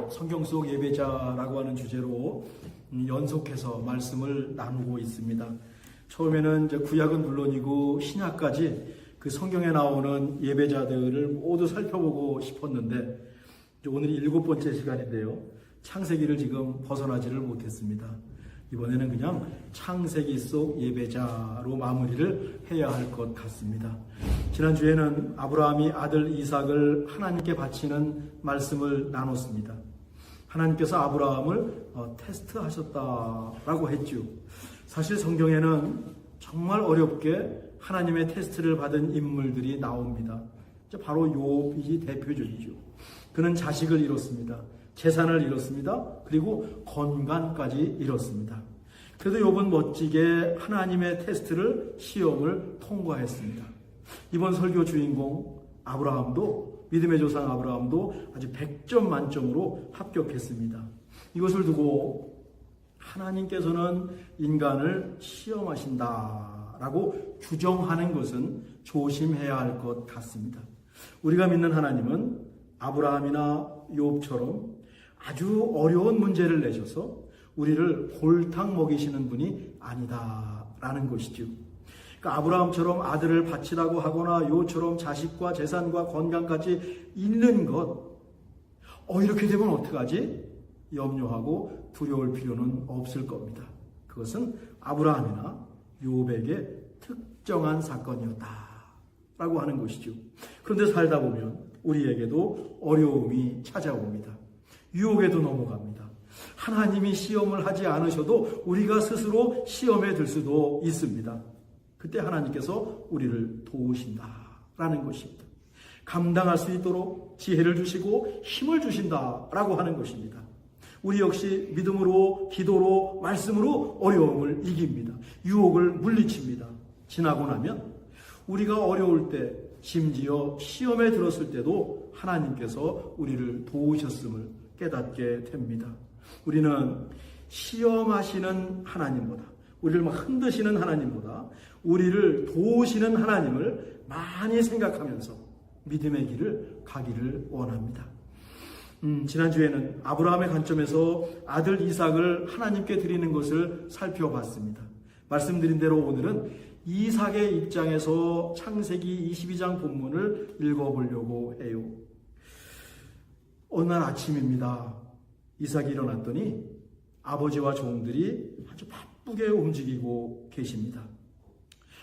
성경 속 예배자라고 하는 주제로 연속해서 말씀을 나누고 있습니다. 처음에는 이제 구약은 물론이고 신약까지 그 성경에 나오는 예배자들을 모두 살펴보고 싶었는데 오늘이 7번째 시간인데요. 창세기를 지금 벗어나지를 못했습니다. 이번에는 그냥 창세기 속 예배자로 마무리를 해야 할 것 같습니다. 지난주에는 아브라함이 아들 이삭을 하나님께 바치는 말씀을 나눴습니다. 하나님께서 아브라함을 테스트하셨다라고 했죠. 사실 성경에는 정말 어렵게 하나님의 테스트를 받은 인물들이 나옵니다. 바로 욥이 대표적이죠. 그는 자식을 잃었습니다. 재산을 잃었습니다. 그리고 건강까지 잃었습니다. 그래도 욥은 멋지게 하나님의 테스트를, 시험을 통과했습니다. 이번 설교 주인공 아브라함도, 믿음의 조상 아브라함도 아주 100점 만점으로 합격했습니다. 이것을 두고 하나님께서는 인간을 시험하신다라고 규정하는 것은 조심해야 할 것 같습니다. 우리가 믿는 하나님은 아브라함이나 욥처럼 아주 어려운 문제를 내셔서 우리를 골탕 먹이시는 분이 아니다라는 것이죠. 그러니까 아브라함처럼 아들을 바치라고 하거나 욥처럼 자식과 재산과 건강까지 잃는 것, 이렇게 되면 어떡하지? 염려하고 두려울 필요는 없을 겁니다. 그것은 아브라함이나 욥에게 특정한 사건이었다라고 하는 것이죠. 그런데 살다 보면 우리에게도 어려움이 찾아옵니다. 유혹에도 넘어갑니다. 하나님이 시험을 하지 않으셔도 우리가 스스로 시험에 들 수도 있습니다. 그때 하나님께서 우리를 도우신다라는 것입니다. 감당할 수 있도록 지혜를 주시고 힘을 주신다라고 하는 것입니다. 우리 역시 믿음으로, 기도로, 말씀으로 어려움을 이깁니다. 유혹을 물리칩니다. 지나고 나면 우리가 어려울 때, 심지어 시험에 들었을 때도 하나님께서 우리를 도우셨음을 깨닫게 됩니다. 우리는 시험하시는 하나님보다, 우리를 막 흔드시는 하나님보다 우리를 도우시는 하나님을 많이 생각하면서 믿음의 길을 가기를 원합니다. 지난주에는 아브라함의 관점에서 아들 이삭을 하나님께 드리는 것을 살펴봤습니다. 말씀드린 대로 오늘은 이삭의 입장에서 창세기 22장 본문을 읽어보려고 해요. 어느 날 아침입니다. 이삭이 일어났더니 아버지와 종들이 아주 바쁘게 움직이고 계십니다.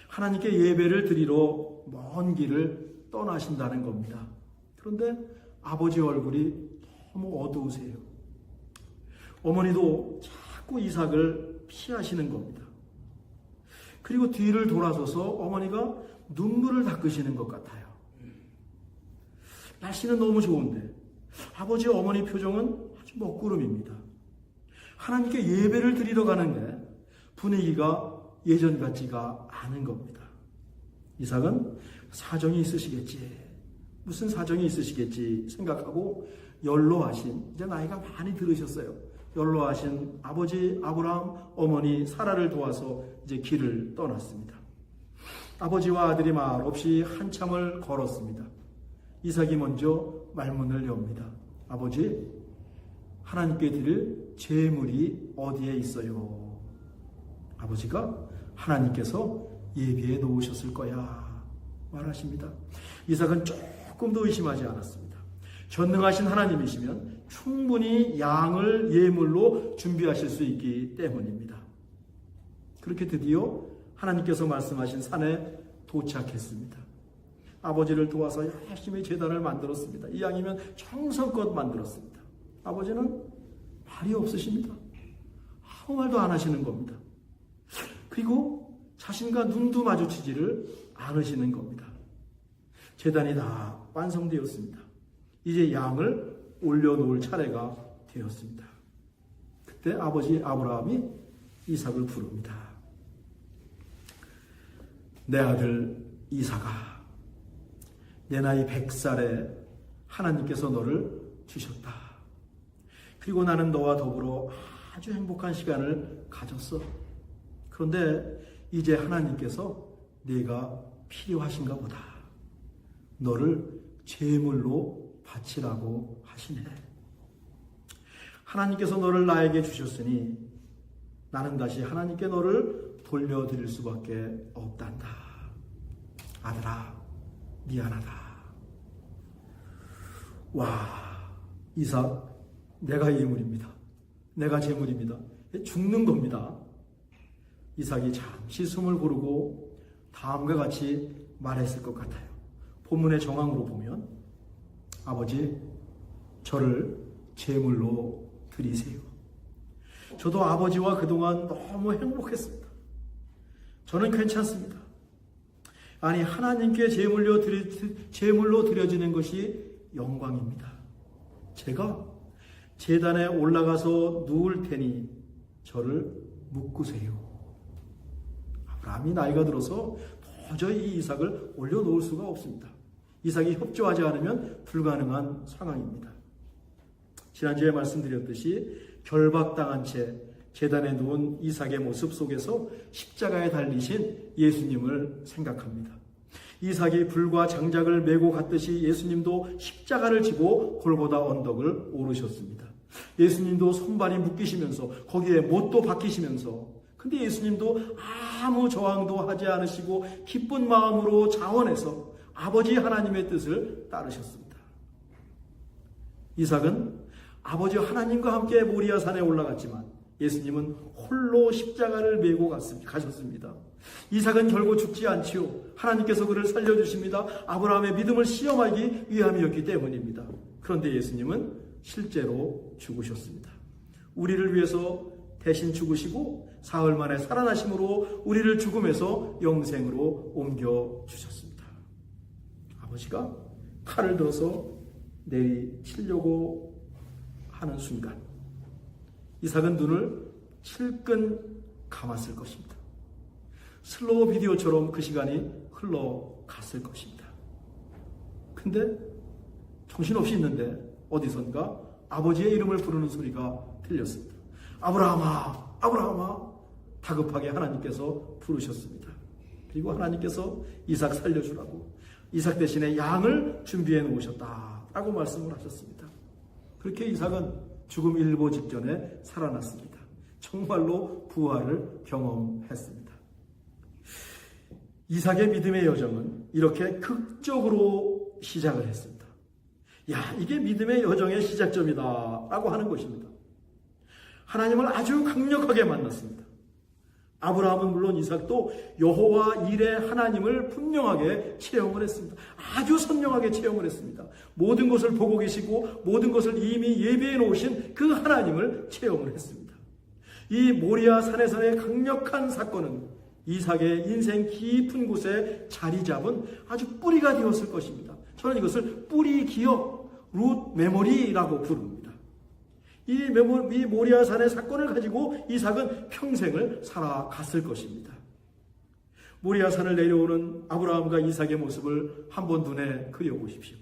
하나님께 예배를 드리러 먼 길을 떠나신다는 겁니다. 그런데 아버지 얼굴이 너무 어두우세요. 어머니도 자꾸 이삭을 피하시는 겁니다. 그리고 뒤를 돌아서서 어머니가 눈물을 닦으시는 것 같아요. 날씨는 너무 좋은데 아버지 어머니 표정은 아주 먹구름입니다. 하나님께 예배를 드리러 가는데 분위기가 예전 같지가 않은 겁니다. 이삭은 사정이 있으시겠지, 무슨 사정이 있으시겠지 생각하고 연로하신, 이제 나이가 많이 들으셨어요. 연로하신 아버지 아브라함, 어머니 사라를 도와서 이제 길을 떠났습니다. 아버지와 아들이 말 없이 한참을 걸었습니다. 이삭이 먼저 말문을 엽니다. 아버지, 하나님께 드릴 제물이 어디에 있어요? 아버지가 하나님께서 예비해 놓으셨을 거야 말하십니다. 이삭은 조금도 의심하지 않았습니다. 전능하신 하나님이시면 충분히 양을 예물로 준비하실 수 있기 때문입니다. 그렇게 드디어 하나님께서 말씀하신 산에 도착했습니다. 아버지를 도와서 열심히 제단을 만들었습니다. 이왕이면 정성껏 만들었습니다. 아버지는 말이 없으십니다. 아무 말도 안 하시는 겁니다. 그리고 자신과 눈도 마주치지를 않으시는 겁니다. 제단이 다 완성되었습니다. 이제 양을 올려놓을 차례가 되었습니다. 그때 아버지 아브라함이 이삭을 부릅니다. 내 아들 이삭아, 내 나이 100살에 하나님께서 너를 주셨다. 그리고 나는 너와 더불어 아주 행복한 시간을 가졌어. 그런데 이제 하나님께서 네가 필요하신가 보다. 너를 제물로 바치라고 하시네. 하나님께서 너를 나에게 주셨으니 나는 다시 하나님께 너를 돌려드릴 수밖에 없단다. 아들아, 미안하다. 와, 이삭, 내가 예물입니다. 내가 재물입니다. 죽는 겁니다. 이삭이 잠시 숨을 고르고 다음과 같이 말했을 것 같아요. 본문의 정황으로 보면, 아버지, 저를 제물로 드리세요. 저도 아버지와 그동안 너무 행복했습니다. 저는 괜찮습니다. 아니, 하나님께 제물로 드려지는 것이 영광입니다. 제가 제단에 올라가서 누울 테니 저를 묶으세요. 아브라함이 나이가 들어서 도저히 이 이삭을 올려놓을 수가 없습니다. 이삭이 협조하지 않으면 불가능한 상황입니다. 지난주에 말씀드렸듯이 결박당한 채 제단에 누운 이삭의 모습 속에서 십자가에 달리신 예수님을 생각합니다. 이삭이 불과 장작을 메고 갔듯이 예수님도 십자가를 지고 골고다 언덕을 오르셨습니다. 예수님도 손발이 묶이시면서 거기에 못도 박히시면서, 근데 예수님도 아무 저항도 하지 않으시고 기쁜 마음으로 자원해서 아버지 하나님의 뜻을 따르셨습니다. 이삭은 아버지 하나님과 함께 모리아 산에 올라갔지만 예수님은 홀로 십자가를 메고 가셨습니다. 이삭은 결국 죽지 않지요. 하나님께서 그를 살려주십니다. 아브라함의 믿음을 시험하기 위함이었기 때문입니다. 그런데 예수님은 실제로 죽으셨습니다. 우리를 위해서 대신 죽으시고 사흘 만에 살아나심으로 우리를 죽음에서 영생으로 옮겨주셨습니다. 아버지가 칼을 들어서 내리치려고 하는 순간 이삭은 눈을 칠끈 감았을 것입니다. 슬로우 비디오처럼 그 시간이 흘러갔을 것입니다. 근데 정신없이 있는데 어디선가 아버지의 이름을 부르는 소리가 들렸습니다. 아브라함아, 아브라함아. 다급하게 하나님께서 부르셨습니다. 그리고 하나님께서 이삭 살려주라고 이삭 대신에 양을 준비해 놓으셨다라고 말씀을 하셨습니다. 그렇게 이삭은 죽음 일보 직전에 살아났습니다. 정말로 부활을 경험했습니다. 이삭의 믿음의 여정은 이렇게 극적으로 시작을 했습니다. 야, 이게 믿음의 여정의 시작점이다 라고 하는 것입니다. 하나님을 아주 강력하게 만났습니다. 아브라함은 물론 이삭도 여호와 일의 하나님을 분명하게 체험을 했습니다. 아주 선명하게 체험을 했습니다. 모든 것을 보고 계시고 모든 것을 이미 예비해 놓으신 그 하나님을 체험을 했습니다. 이 모리아 산에서의 강력한 사건은 이삭의 인생 깊은 곳에 자리 잡은 아주 뿌리가 되었을 것입니다. 저는 이것을 뿌리 기억, 룻 메모리라고 부릅니다. 이 모리아 산의 사건을 가지고 이삭은 평생을 살아갔을 것입니다. 모리아 산을 내려오는 아브라함과 이삭의 모습을 한번 눈에 그려보십시오.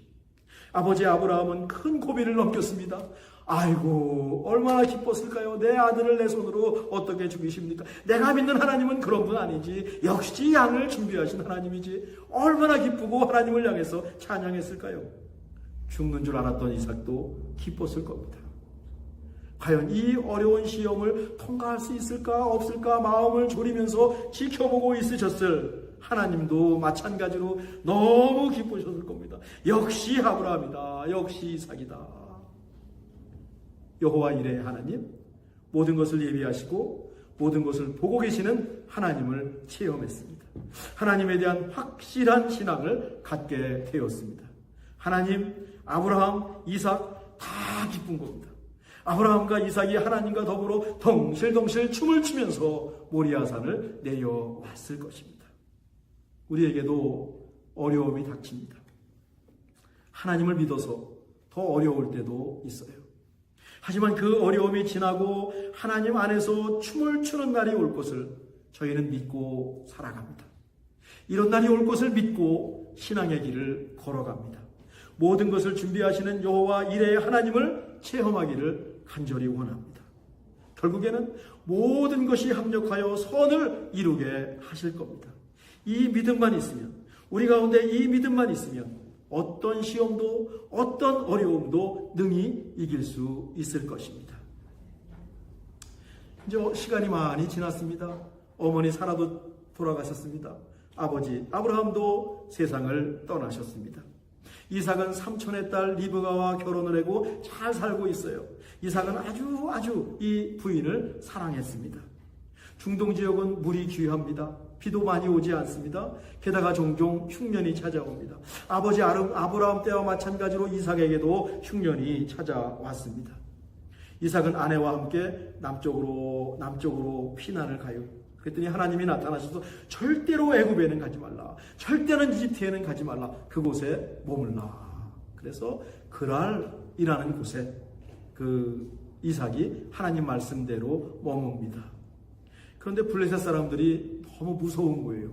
아버지 아브라함은 큰 고비를 넘겼습니다. 아이고, 얼마나 기뻤을까요? 내 아들을 내 손으로 어떻게 죽이십니까? 내가 믿는 하나님은 그런 분 아니지. 역시 양을 준비하신 하나님이지. 얼마나 기쁘고 하나님을 향해서 찬양했을까요? 죽는 줄 알았던 이삭도 기뻤을 겁니다. 과연 이 어려운 시험을 통과할 수 있을까 없을까 마음을 졸이면서 지켜보고 있으셨을 하나님도 마찬가지로 너무 기쁘셨을 겁니다. 역시 아브라함이다. 역시 이삭이다. 여호와 일의 하나님, 모든 것을 예비하시고 모든 것을 보고 계시는 하나님을 체험했습니다. 하나님에 대한 확실한 신앙을 갖게 되었습니다. 하나님, 아브라함, 이삭 다 기쁜 겁니다. 아브라함과 이삭이 하나님과 더불어 덩실덩실 춤을 추면서 모리아산을 내려왔을 것입니다. 우리에게도 어려움이 닥칩니다. 하나님을 믿어서 더 어려울 때도 있어요. 하지만 그 어려움이 지나고 하나님 안에서 춤을 추는 날이 올 것을 저희는 믿고 살아갑니다. 이런 날이 올 것을 믿고 신앙의 길을 걸어갑니다. 모든 것을 준비하시는 여호와 이레의 하나님을 체험하기를 간절히 원합니다. 결국에는 모든 것이 합력하여 선을 이루게 하실 겁니다. 이 믿음만 있으면, 우리 가운데 이 믿음만 있으면 어떤 시험도 어떤 어려움도 능히 이길 수 있을 것입니다. 이제 시간이 많이 지났습니다. 어머니 사라도 돌아가셨습니다. 아버지 아브라함도 세상을 떠나셨습니다. 이삭은 삼촌의 딸 리브가와 결혼을 하고 잘 살고 있어요. 이삭은 아주 이 부인을 사랑했습니다. 중동 지역은 물이 귀합니다. 비도 많이 오지 않습니다. 게다가 종종 흉년이 찾아옵니다. 아버지 아브라함 때와 마찬가지로 이삭에게도 흉년이 찾아왔습니다. 이삭은 아내와 함께 남쪽으로 피난을 가요. 그랬더니 하나님이 나타나셔서 절대로 애굽에는 가지 말라. 절대는 이집트에는 가지 말라. 그곳에 머물라. 그래서 그랄이라는 곳에 그 이삭이 하나님 말씀대로 머뭅니다. 그런데 블레셋 사람들이 너무 무서운 거예요.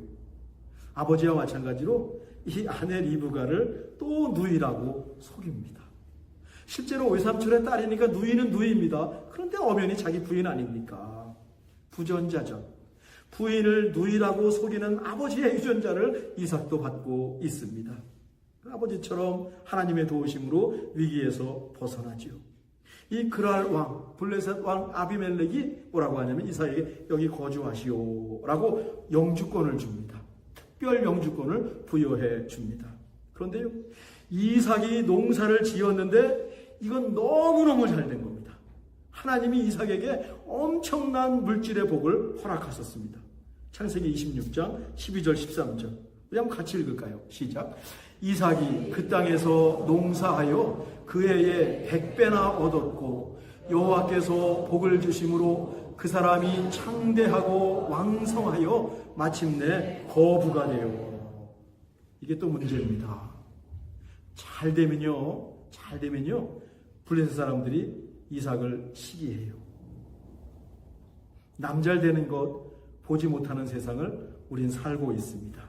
아버지와 마찬가지로 이 아내 리브가를 또 누이라고 속입니다. 실제로 외삼촌의 딸이니까 누이는 누이입니다. 그런데 엄연히 자기 부인 아닙니까? 부전자죠. 부인을 누이라고 속이는 아버지의 유전자를 이삭도 받고 있습니다. 아버지처럼 하나님의 도우심으로 위기에서 벗어나지요. 이 그랄 왕, 블레셋 왕 아비멜렉이 뭐라고 하냐면 이삭에게 여기 거주하시오라고 영주권을 줍니다. 특별 영주권을 부여해 줍니다. 그런데요, 이삭이 농사를 지었는데 이건 너무너무 잘 된 겁니다. 하나님이 이삭에게 엄청난 물질의 복을 허락하셨습니다. 창세기 26장 12절 13절 우리 한번 같이 읽을까요? 시작. 이삭이 그 땅에서 농사하여 그 해에 100배나 얻었고 여호와께서 복을 주심으로 그 사람이 창대하고 왕성하여 마침내 거부가 되어. 이게 또 문제입니다. 잘 되면요 블레셋 사람들이 이삭을 시기해요. 남잘 되는 것 보지 못하는 세상을 우린 살고 있습니다.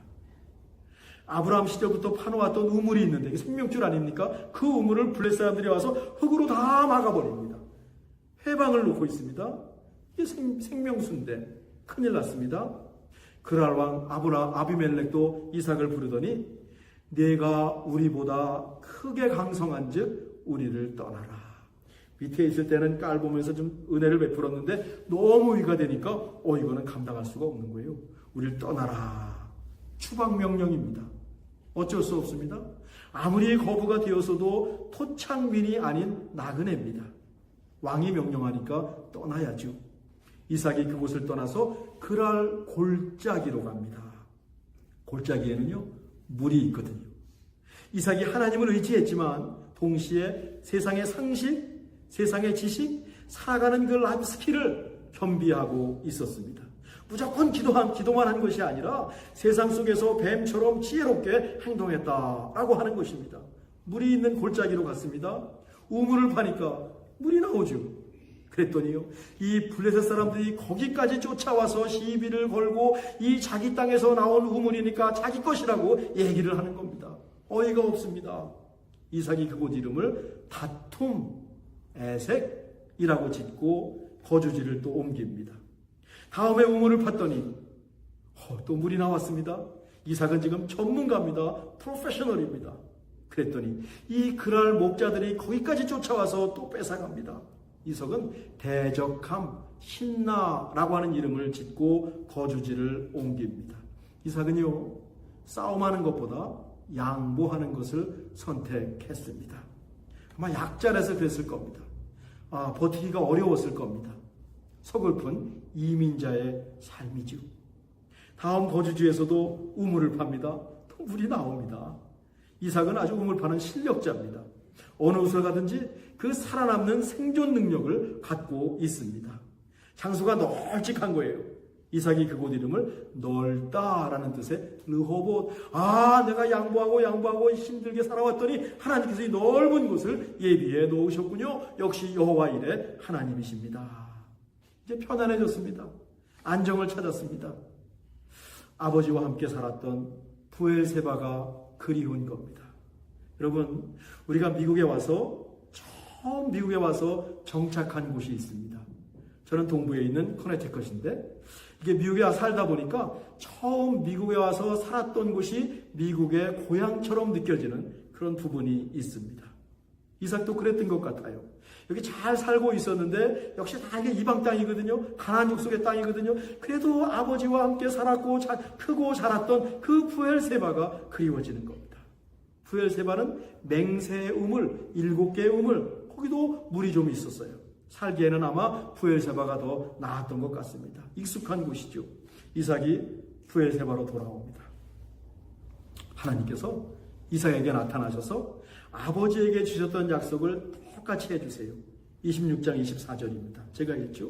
아브라함 시절부터 파놓았던 우물이 있는데 이게 생명줄 아닙니까? 그 우물을 블레셋 사람들이 와서 흙으로 다 막아버립니다. 해방을 놓고 있습니다. 이게 생명수인데 큰일 났습니다. 그랄 왕 아비멜렉도 이삭을 부르더니 내가 우리보다 크게 강성한즉 우리를 떠나라. 밑에 있을 때는 깔보면서 좀 은혜를 베풀었는데 너무 위가 되니까 이거는 감당할 수가 없는 거예요. 우리를 떠나라. 추방명령입니다. 어쩔 수 없습니다. 아무리 거부가 되었어도 토착민이 아닌 나그네입니다. 왕이 명령하니까 떠나야죠. 이삭이 그곳을 떠나서 그랄 골짜기로 갑니다. 골짜기에는요 물이 있거든요. 이삭이 하나님을 의지했지만 동시에 세상의 상식, 세상의 지식, 살아가는 그 라이프 스킬을 겸비하고 있었습니다. 무조건 기도만 한 것이 아니라 세상 속에서 뱀처럼 지혜롭게 행동했다라고 하는 것입니다. 물이 있는 골짜기로 갔습니다. 우물을 파니까 물이 나오죠. 그랬더니요, 이 블레셋 사람들이 거기까지 쫓아와서 시비를 걸고 이 자기 땅에서 나온 우물이니까 자기 것이라고 얘기를 하는 겁니다. 어이가 없습니다. 이삭이 그곳 이름을 다툼 에색이라고 짓고 거주지를 또 옮깁니다. 다음에 우물을 팠더니 또 물이 나왔습니다. 이삭은 지금 전문가입니다. 프로페셔널입니다. 그랬더니 이 그랄 목자들이 거기까지 쫓아와서 또 뺏어갑니다. 이삭은 대적함, 신나라고 하는 이름을 짓고 거주지를 옮깁니다. 이삭은요, 싸움하는 것보다 양보하는 것을 선택했습니다. 아마 약자라서 그랬을 겁니다. 버티기가 어려웠을 겁니다. 서글픈 이민자의 삶이죠. 다음 거주지에서도 우물을 팝니다. 또 물이 나옵니다. 이삭은 아주 우물 파는 실력자입니다. 어느 곳을 가든지 그 살아남는 생존 능력을 갖고 있습니다. 장소가 널찍한 거예요. 이삭이 그곳 이름을 넓다라는 뜻의 르호봇. 내가 양보하고 힘들게 살아왔더니 하나님께서 이 넓은 곳을 예비해 놓으셨군요. 역시 여호와 일의 하나님이십니다. 이제 편안해졌습니다. 안정을 찾았습니다. 아버지와 함께 살았던 부엘세바가 그리운 겁니다. 여러분, 우리가 처음 미국에 와서 정착한 곳이 있습니다. 저는 동부에 있는 커네티컷인데 이게 미국에 살다 보니까 처음 미국에 와서 살았던 곳이 미국의 고향처럼 느껴지는 그런 부분이 있습니다. 이삭도 그랬던 것 같아요. 여기 잘 살고 있었는데 역시 다 이게 이방 땅이거든요. 가나안 족속의 땅이거든요. 그래도 아버지와 함께 살았고 크고 자랐던 그 부엘세바가 그리워지는 겁니다. 부엘세바는 맹세의 우물, 7개의 우물, 거기도 물이 좀 있었어요. 살기에는 아마 부엘세바가 더 나았던 것 같습니다. 익숙한 곳이죠. 이삭이 부엘세바로 돌아옵니다. 하나님께서 이삭에게 나타나셔서 아버지에게 주셨던 약속을 똑같이 해주세요. 26장 24절입니다. 제가 읽죠.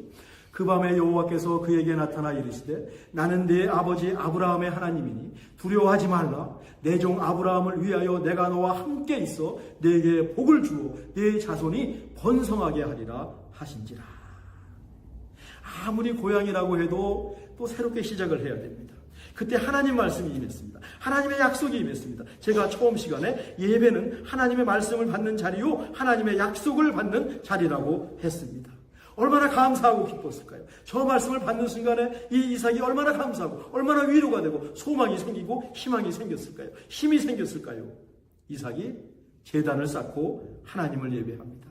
그 밤에 여호와께서 그에게 나타나 이르시되 나는 네 아버지 아브라함의 하나님이니 두려워하지 말라. 내 종 아브라함을 위하여 내가 너와 함께 있어 네게 복을 주어 네 자손이 번성하게 하리라 하신지라. 아무리 고향이라고 해도 또 새롭게 시작을 해야 됩니다. 그때 하나님 말씀이 임했습니다. 하나님의 약속이 임했습니다. 제가 처음 시간에 예배는 하나님의 말씀을 받는 자리요 하나님의 약속을 받는 자리라고 했습니다. 얼마나 감사하고 기뻤을까요? 저 말씀을 받는 순간에 이 이삭이 얼마나 감사하고 얼마나 위로가 되고 소망이 생기고 희망이 생겼을까요? 힘이 생겼을까요? 이삭이 제단을 쌓고 하나님을 예배합니다.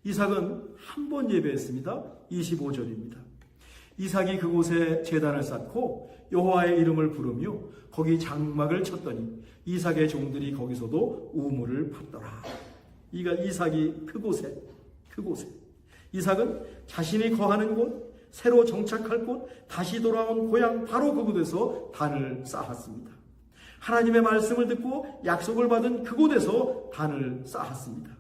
이삭은 한 번 예배했습니다. 25절입니다. 이삭이 그곳에 제단을 쌓고 여호와의 이름을 부르며 거기 장막을 쳤더니 이삭의 종들이 거기서도 우물을 팠더라. 이삭이 그곳에 이삭은 자신이 거하는 곳, 새로 정착할 곳, 다시 돌아온 고향 바로 그곳에서 단을 쌓았습니다. 하나님의 말씀을 듣고 약속을 받은 그곳에서 단을 쌓았습니다.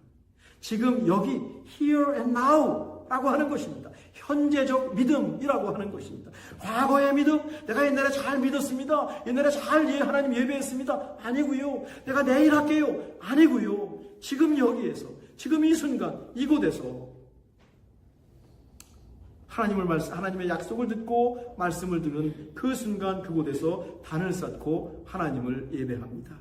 지금 여기 here and now 라고 하는 것입니다. 현재적 믿음이라고 하는 것입니다. 과거의 믿음, 내가 옛날에 잘 믿었습니다. 옛날에 잘 하나님 예배했습니다. 아니고요. 내가 내일 할게요. 아니고요. 지금 여기에서, 지금 이 순간, 이곳에서 하나님의 약속을 듣고 말씀을 들은 그 순간 그곳에서 단을 쌓고 하나님을 예배합니다.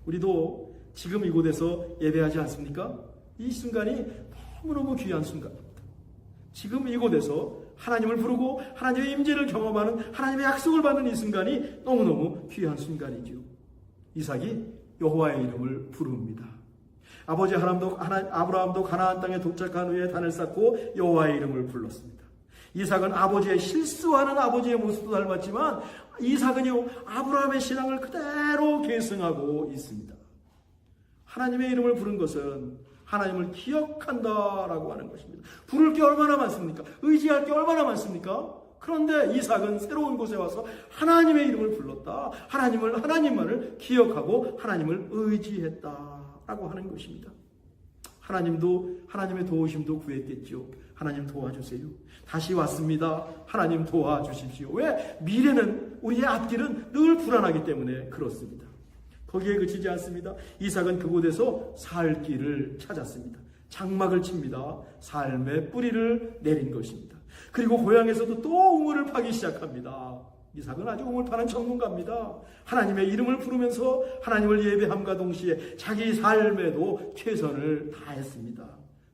우리도 지금 이곳에서 예배하지 않습니까? 이 순간이 너무너무 귀한 순간입니다. 지금 이곳에서 하나님을 부르고 하나님의 임재를 경험하는 하나님의 약속을 받는 이 순간이 너무너무 귀한 순간이죠. 이삭이 여호와의 이름을 부릅니다. 아버지 아브라함도 가나안 땅에 도착한 후에 단을 쌓고 여호와의 이름을 불렀습니다. 이삭은 아버지의 실수하는 아버지의 모습도 닮았지만 이삭은요 아브라함의 신앙을 그대로 계승하고 있습니다. 하나님의 이름을 부른 것은 하나님을 기억한다라고 하는 것입니다. 부를 게 얼마나 많습니까? 의지할 게 얼마나 많습니까? 그런데 이삭은 새로운 곳에 와서 하나님의 이름을 불렀다. 하나님만을 기억하고 하나님을 의지했다라고 하는 것입니다. 하나님도 하나님의 도우심도 구했겠죠. 하나님 도와주세요. 다시 왔습니다. 하나님 도와주십시오. 왜? 미래는 우리의 앞길은 늘 불안하기 때문에 그렇습니다. 거기에 그치지 않습니다. 이삭은 그곳에서 살 길을 찾았습니다. 장막을 칩니다. 삶의 뿌리를 내린 것입니다. 그리고 고향에서도 또 우물을 파기 시작합니다. 이삭은 아주 우물 파는 전문가입니다. 하나님의 이름을 부르면서 하나님을 예배함과 동시에 자기 삶에도 최선을 다했습니다.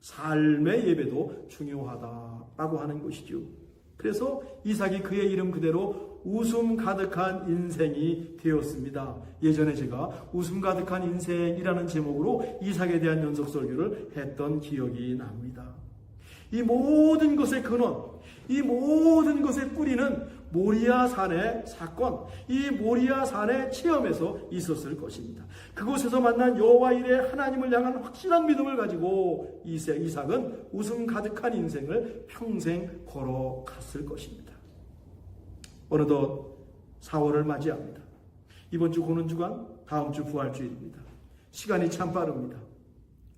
삶의 예배도 중요하다라고 하는 것이죠. 그래서 이삭이 그의 이름 그대로 웃음 가득한 인생이 되었습니다. 예전에 제가 웃음 가득한 인생이라는 제목으로 이삭에 대한 연속 설교를 했던 기억이 납니다. 이 모든 것의 근원, 이 모든 것의 뿌리는 모리아 산의 사건, 이 모리아 산의 체험에서 있었을 것입니다. 그곳에서 만난 여호와 일의 하나님을 향한 확실한 믿음을 가지고 이삭은 웃음 가득한 인생을 평생 걸어갔을 것입니다. 어느덧 4월을 맞이합니다. 이번 주 고는 주간, 다음 주 부활주일입니다. 시간이 참 빠릅니다.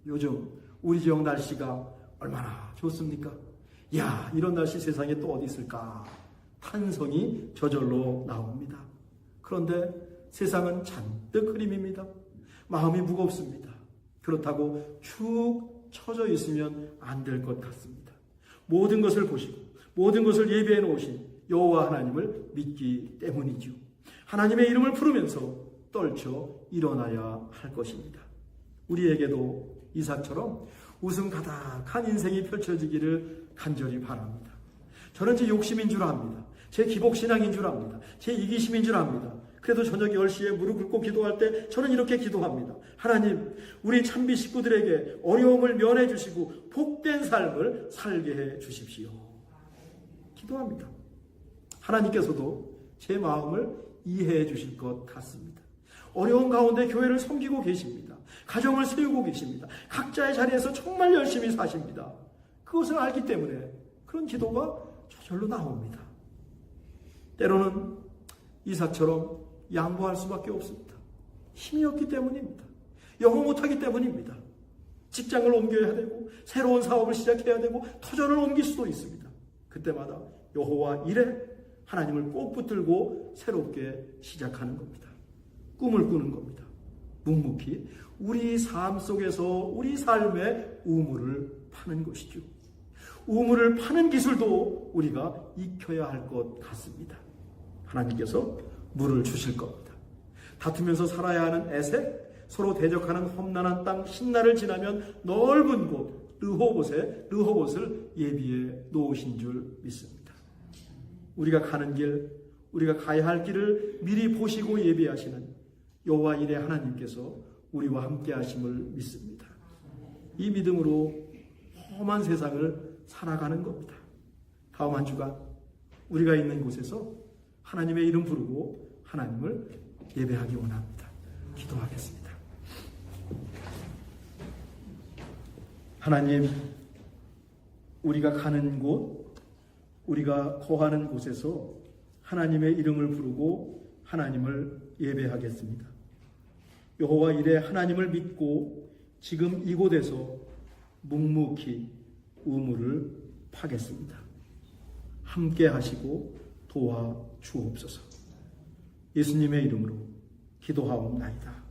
요즘 우리 지역 날씨가 얼마나 좋습니까? 이야, 이런 날씨 세상에 또 어디 있을까? 탄성이 저절로 나옵니다. 그런데 세상은 잔뜩 흐림입니다. 마음이 무겁습니다. 그렇다고 축 처져 있으면 안 될 것 같습니다. 모든 것을 보시고 모든 것을 예비해 놓으신 여호와 하나님을 믿기 때문이죠. 하나님의 이름을 부르면서 떨쳐 일어나야 할 것입니다. 우리에게도 이삭처럼 웃음 가득한 인생이 펼쳐지기를 간절히 바랍니다. 저는 제 욕심인 줄 압니다. 제 기복신앙인 줄 압니다. 제 이기심인 줄 압니다. 그래도 저녁 10시에 무릎 꿇고 기도할 때 저는 이렇게 기도합니다. 하나님, 우리 찬비 식구들에게 어려움을 면해 주시고 복된 삶을 살게 해 주십시오. 기도합니다. 하나님께서도 제 마음을 이해해 주실 것 같습니다. 어려운 가운데 교회를 섬기고 계십니다. 가정을 세우고 계십니다. 각자의 자리에서 정말 열심히 사십니다. 그것을 알기 때문에 그런 기도가 저절로 나옵니다. 때로는 이삭처럼 양보할 수밖에 없습니다. 힘이 없기 때문입니다. 영어 못하기 때문입니다. 직장을 옮겨야 되고 새로운 사업을 시작해야 되고 터전을 옮길 수도 있습니다. 그때마다 여호와 이레, 하나님을 꼭 붙들고 새롭게 시작하는 겁니다. 꿈을 꾸는 겁니다. 묵묵히 우리 삶 속에서 우리 삶의 우물을 파는 것이죠. 우물을 파는 기술도 우리가 익혀야 할 것 같습니다. 하나님께서 물을 주실 겁니다. 다투면서 살아야 하는 에색, 서로 대적하는 험난한 땅 신나를 지나면 넓은 곳 르호봇을 예비해 놓으신 줄 믿습니다. 우리가 가는 길, 우리가 가야 할 길을 미리 보시고 예비하시는 여호와 이레 하나님께서 우리와 함께 하심을 믿습니다. 이 믿음으로 험한 세상을 살아가는 겁니다. 다음 한 주간 우리가 있는 곳에서 하나님의 이름 부르고 하나님을 예배하기 원합니다. 기도하겠습니다. 하나님, 우리가 가는 곳, 우리가 거하는 곳에서 하나님의 이름을 부르고 하나님을 예배하겠습니다. 여호와 이레 하나님을 믿고 지금 이곳에서 묵묵히 우물을 파겠습니다. 함께 하시고 도와 주옵소서. 예수님의 이름으로 기도하옵나이다.